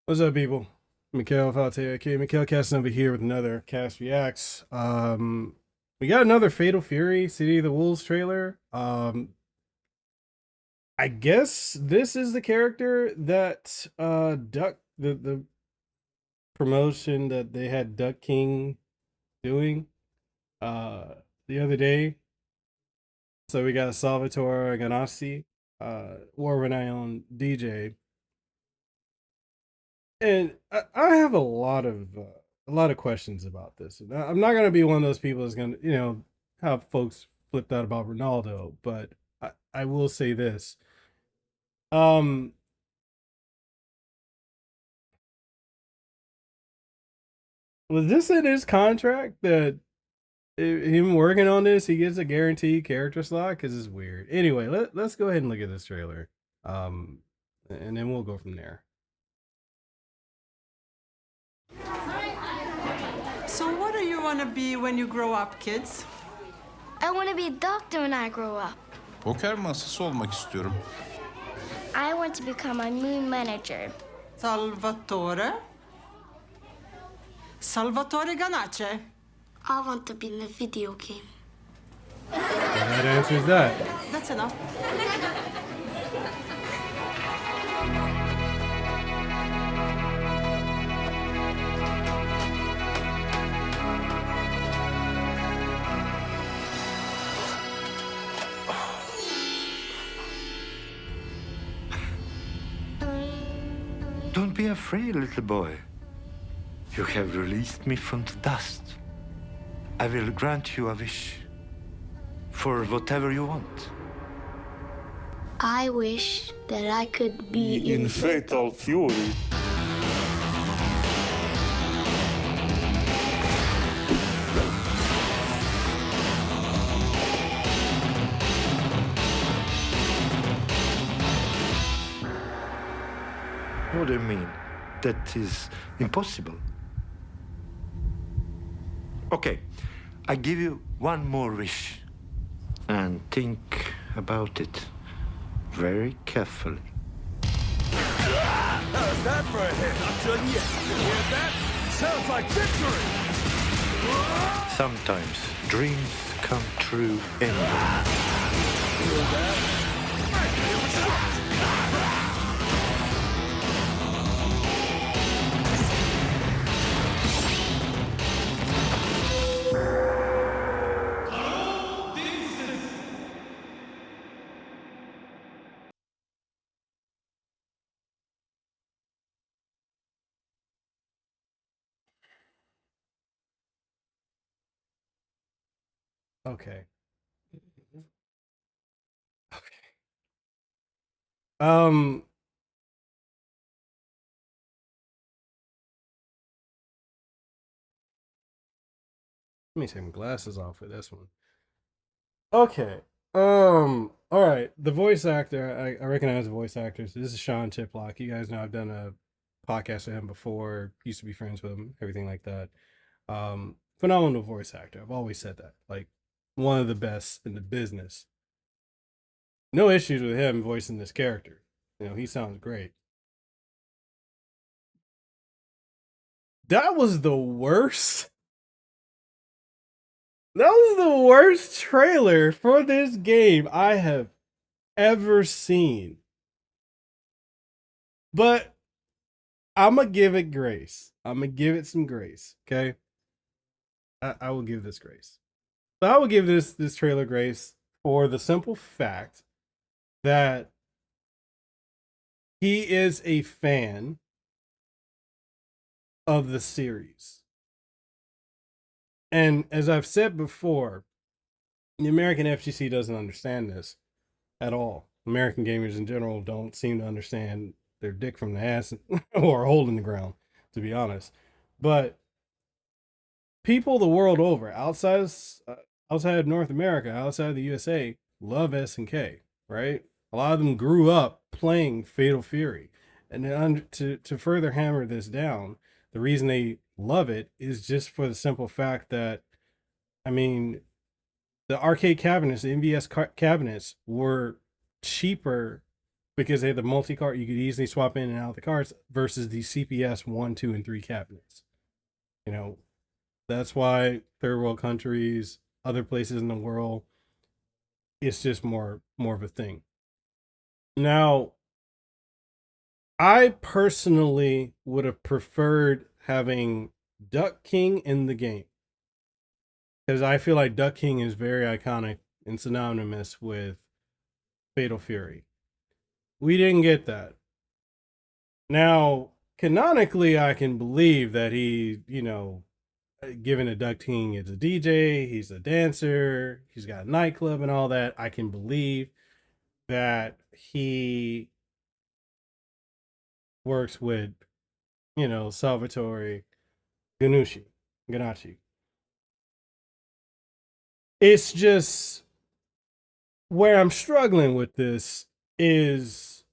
What's up, people? Mekel Kasanova here with another Cast Reacts. We got another Fatal Fury City of the Wolves trailer. I guess this is the character that Duck the promotion that they had Duck King doing the other day. So we got Salvatore Ganacci, war-renowned DJ, and I have a lot of questions about this. And I'm not gonna be one of those people that's gonna have folks flipped out about Ronaldo, but I will say this. Um, was this in his contract that him working on this, he gets a guaranteed character slot? Because it's weird. Anyway, let's go ahead and look at this trailer, um, and then we'll go from there. So what do you want to be when you grow up, kids? I want to be a doctor when I grow up. Poker masası olmak istiyorum. I want to become a moon manager. Salvatore? Salvatore Ganacci. I want to be in a video game. And that answers that. That's enough. Don't be afraid, little boy. You have released me from the dust. I will grant you a wish for whatever you want. I wish that I could be in Fatal Fury. What do you mean? That is impossible. Okay, I give you one more wish. And think about it very carefully. How's that for a hit? Not done yet. You hear that? Sounds like victory! Sometimes dreams come true anyway. Feel that? Okay. Okay. Um. Let me take my glasses off for this one. Okay. All right. The voice actor, I recognize the voice actors. This is Sean Tiplock. You guys know I've done a podcast with him before. Used to be friends with him. Everything like that. Phenomenal voice actor. I've always said that. Like one of the best in the business. No issues with him voicing this character. You know, he sounds great. That was the worst. That was the worst trailer for this game I have ever seen. But I'm gonna give it grace. I'm gonna give it some grace. Okay, I will give this grace. But I will give this trailer grace for the simple fact that he is a fan of the series. And as I've said before, the American FGC doesn't understand this at all. American gamers in general don't seem to understand their dick from the ass or holding the ground, to be honest. But people the world over, outside of North America, outside of the USA, love SNK, right? A lot of them grew up playing Fatal Fury. And then to further hammer this down, the reason they love it is just for the simple fact that, I mean, the arcade cabinets, the MVS cabinets were cheaper because they had the multi-cart, you could easily swap in and out the carts versus the CPS 1, 2, and 3 cabinets. You know, that's why third world countries, other places in the world, it's just more of a thing. Now, I personally would have preferred having Duck King in the game, because I feel like Duck King is very iconic and synonymous with Fatal Fury. We didn't get that. Now, canonically, I can believe that he, you know, given a Duck King is a DJ, he's a dancer, he's got a nightclub and all that. I can believe that he works with, you know, Salvatore Ganacci. It's just where I'm struggling with this is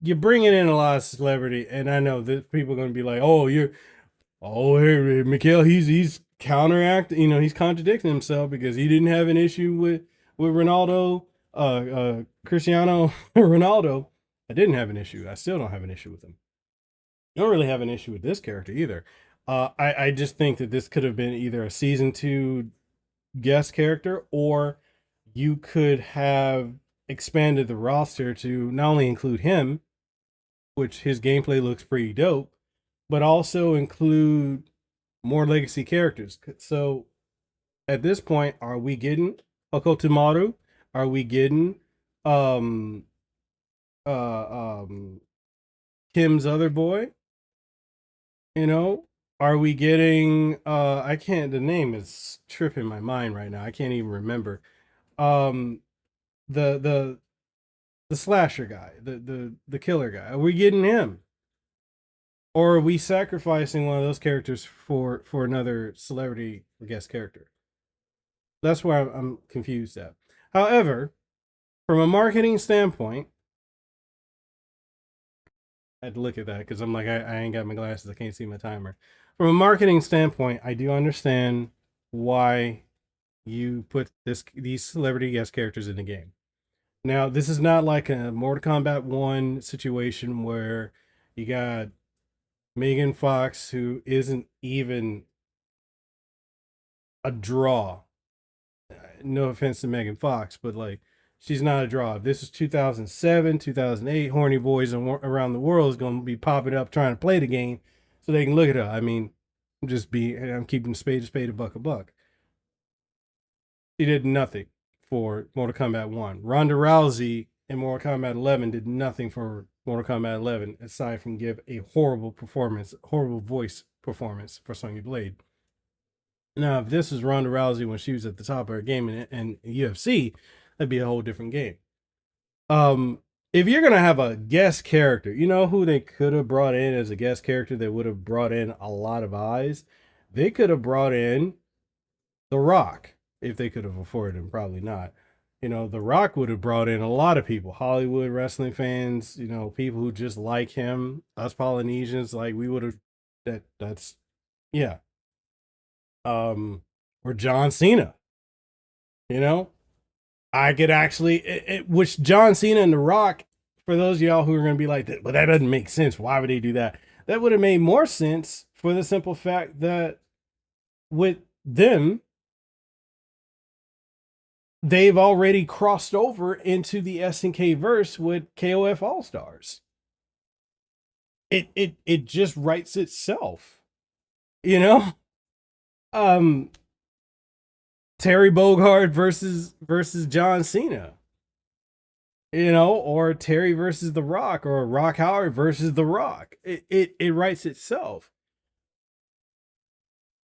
you're bringing in a lot of celebrity, and I know that people are going to be like, "Oh, hey, Mekel, he's counteracting, you know, he's contradicting himself because he didn't have an issue with Ronaldo, Cristiano Ronaldo." I didn't have an issue. I still don't have an issue with him. I don't really have an issue with this character either. I just think that this could have been either a season 2 guest character, or you could have expanded the roster to not only include him, which his gameplay looks pretty dope, but also include more legacy characters. So at this point, are we getting Okotomaru? Are we getting Kim's other boy? You know, are we getting I can't, the name is tripping my mind right now. I can't even remember. The slasher guy, the killer guy. Are we getting him? Or are we sacrificing one of those characters for another celebrity guest character? That's where I'm confused at. However, from a marketing standpoint, I had to look at that because I'm like, I ain't got my glasses. I can't see my timer. From a marketing standpoint, I do understand why you put these celebrity guest characters in the game. Now, this is not like a Mortal Kombat 1 situation where you got Megan Fox, who isn't even a draw. No offense to Megan Fox, but like, she's not a draw. If this is 2007, 2008, horny boys around the world is going to be popping up trying to play the game so they can look at her. I mean, I'm keeping spade a spade, a buck. She did nothing for Mortal Kombat 1. Ronda Rousey in Mortal Kombat 11 did nothing for Mortal Kombat 11 aside from give a horrible voice performance for Sonya Blade. Now, if this is Ronda Rousey when she was at the top of her game in UFC, that'd be a whole different game. If you're gonna have a guest character, you know who they could have brought in as a guest character that would have brought in a lot of eyes? They could have brought in The Rock, if they could have afforded him. Probably not. You know, The Rock would have brought in a lot of people, Hollywood wrestling fans, you know, people who just like him, us Polynesians, like we would have. That's yeah. Or John Cena. You know, I could actually, which John Cena and The Rock, for those of y'all who are going to be like, but that doesn't make sense. Why would they do that? That would have made more sense for the simple fact that with them, they've already crossed over into the SNK verse with KOF All Stars. It just writes itself, you know. Terry Bogard versus John Cena, you know, or Terry versus The Rock, or Rock Howard versus The Rock. It writes itself.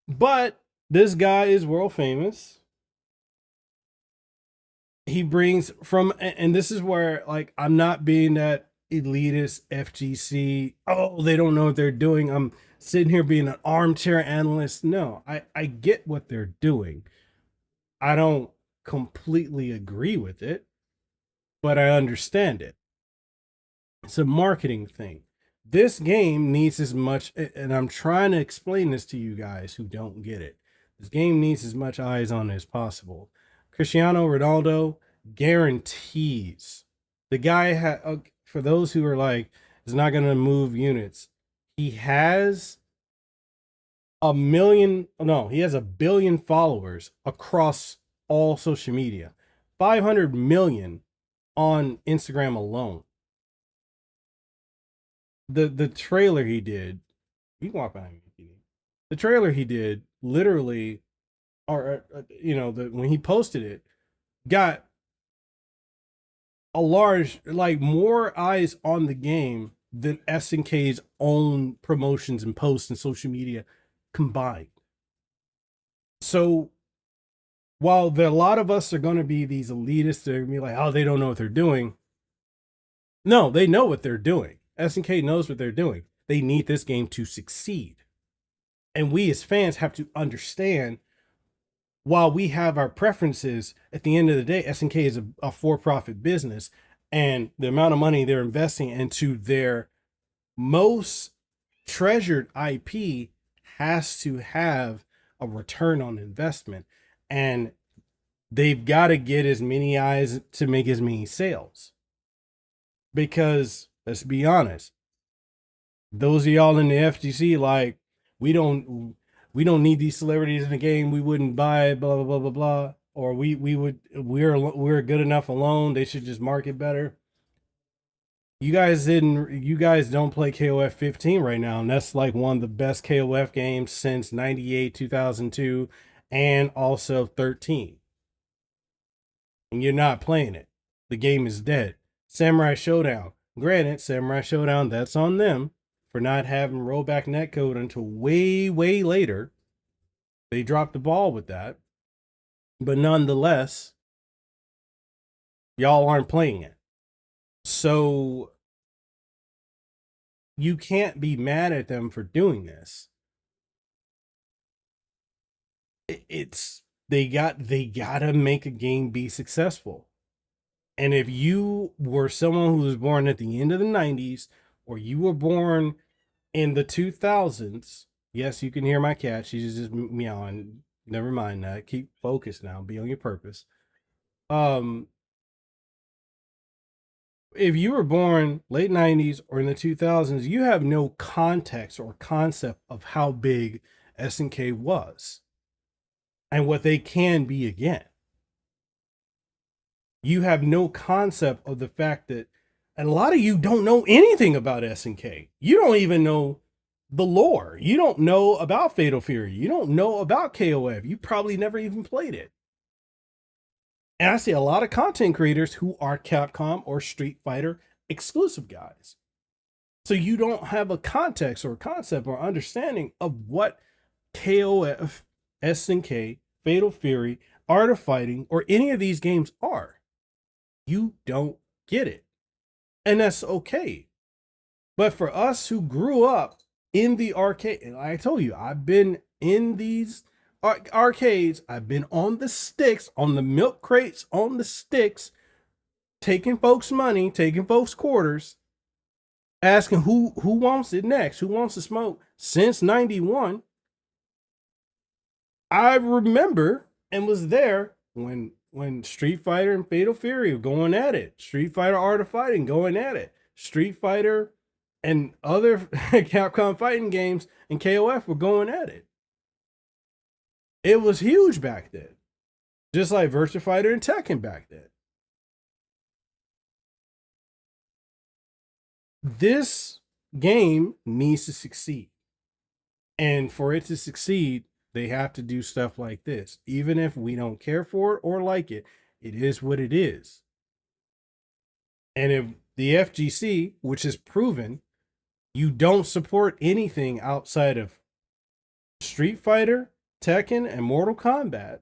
But this guy is world famous. He brings from, and this is where, like, I'm not being that elitist FGC. Oh, they don't know what they're doing. I'm sitting here being an armchair analyst. No, I get what they're doing. I don't completely agree with it, but I understand it. It's a marketing thing. This game needs as much, and I'm trying to explain this to you guys who don't get it. This game needs as much eyes on it as possible. Cristiano Ronaldo guarantees. The guy had, for those who are like, is not going to move units. He has he has 1 billion followers across all social media. 500 million on Instagram alone. The trailer he did, you can walk behind me. The trailer he did literally, when he posted it, got a large, like, more eyes on the game than SNK's own promotions and posts and social media combined. So while a lot of us are going to be these elitists, they're going to be like, oh, they don't know what they're doing. No, they know what they're doing. SNK knows what they're doing. They need this game to succeed. And we as fans have to understand, while we have our preferences, at the end of the day, SNK is a for-profit business, and the amount of money they're investing into their most treasured IP has to have a return on investment, and they've got to get as many eyes to make as many sales. Because let's be honest, those of y'all in the FGC, like, we don't need these celebrities in the game. We wouldn't buy it, blah blah blah blah blah. Or we're good enough alone. They should just market better. You guys don't play KOF 15 right now, and that's like one of the best KOF games since 98, 2002, and also 13. And you're not playing it. The game is dead. Samurai Showdown. Granted, Samurai Showdown, that's on them for not having rollback netcode until way, way later. They dropped the ball with that. But nonetheless, y'all aren't playing it. So you can't be mad at them for doing this. They gotta make a game be successful. And if you were someone who was born at the end of the 90s, or you were born in the 2000s, yes, you can hear my cat. She's just meowing. Never mind that. Keep focused now. Be on your purpose. If you were born late 90s or in the 2000s, you have no context or concept of how big SNK was and what they can be again. You have no concept of the fact that, and a lot of you don't know anything about SNK. You don't even know the lore. You don't know about Fatal Fury. You don't know about KOF. You probably never even played it. And I see a lot of content creators who are Capcom or Street Fighter exclusive guys. So you don't have a context or concept or understanding of what KOF, SNK, Fatal Fury, Art of Fighting, or any of these games are. You don't get it. And that's okay. But for us who grew up in the arcade, and I told you, I've been in these arcades, I've been on the sticks, on the milk crates, on the sticks, taking folks' money, taking folks' quarters, asking who wants it next, who wants to smoke. Since 91, I remember and was there when Street Fighter and Fatal Fury were going at it, Street Fighter Art of Fighting going at it, Street Fighter and other Capcom fighting games and KOF were going at it. It was huge back then. Just like Virtua Fighter and Tekken back then. This game needs to succeed. And for it to succeed, they have to do stuff like this. Even if we don't care for it or like it, it is what it is. And if the FGC, which is proven, you don't support anything outside of Street Fighter, Tekken, and Mortal Kombat,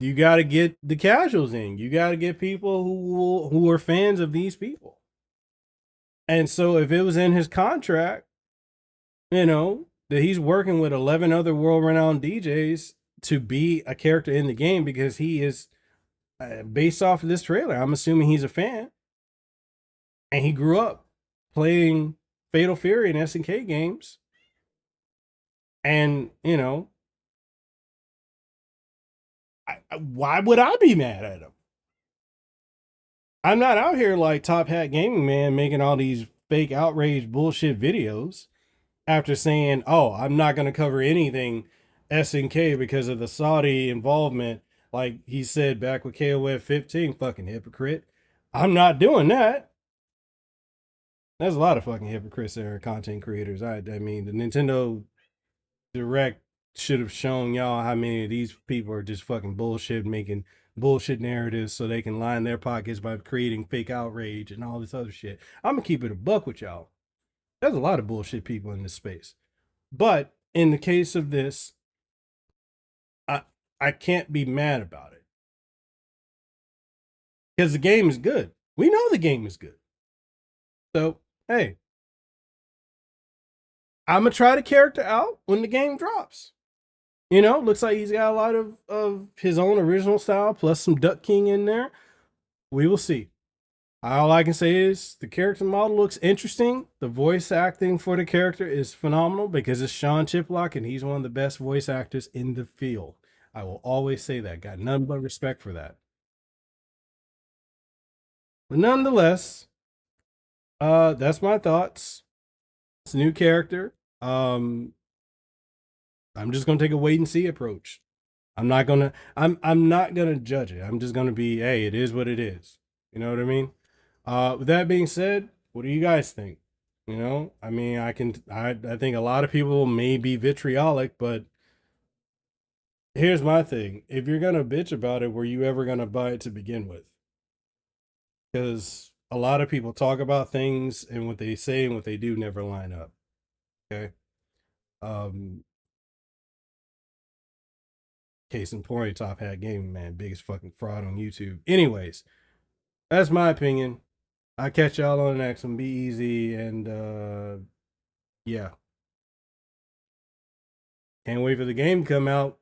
you got to get the casuals in. You got to get people who are fans of these people. And so if it was in his contract, that he's working with 11 other world-renowned DJs to be a character in the game because he is, based off of this trailer, I'm assuming he's a fan. And he grew up playing Fatal Fury and SNK games. And, you know, why would I be mad at him? I'm not out here like Top Hat Gaming Man making all these fake outrage bullshit videos after saying, oh, I'm not going to cover anything SNK because of the Saudi involvement. Like he said back with KOF 15, fucking hypocrite. I'm not doing that. There's a lot of fucking hypocrites that are content creators. I mean, the Nintendo Direct should have shown y'all how many of these people are just fucking bullshit, making bullshit narratives so they can line their pockets by creating fake outrage and all this other shit. I'm gonna keep it a buck with y'all. There's a lot of bullshit people in this space. But in the case of this, I can't be mad about it. Because the game is good. We know the game is good. So, hey, I'm going to try the character out when the game drops. You know, looks like he's got a lot of his own original style, plus some Duck King in there. We will see. All I can say is the character model looks interesting. The voice acting for the character is phenomenal because it's Sean Chiplock and he's one of the best voice actors in the field. I will always say that. Got none but respect for that. But nonetheless, that's my thoughts. It's a new character. I'm just gonna take a wait and see approach. I'm not gonna judge it. I'm just gonna be, hey, it is what it is. You know what I mean? With that being said, what do you guys think? You know, I mean, I think a lot of people may be vitriolic, but here's my thing. If you're gonna bitch about it, were you ever gonna buy it to begin with? Because a lot of people talk about things and what they say and what they do never line up. Okay. Case in point, Top Hat Gaming Man, biggest fucking fraud on YouTube. Anyways, that's my opinion. I'll catch y'all on the next one. Be easy and yeah. Can't wait for the game to come out.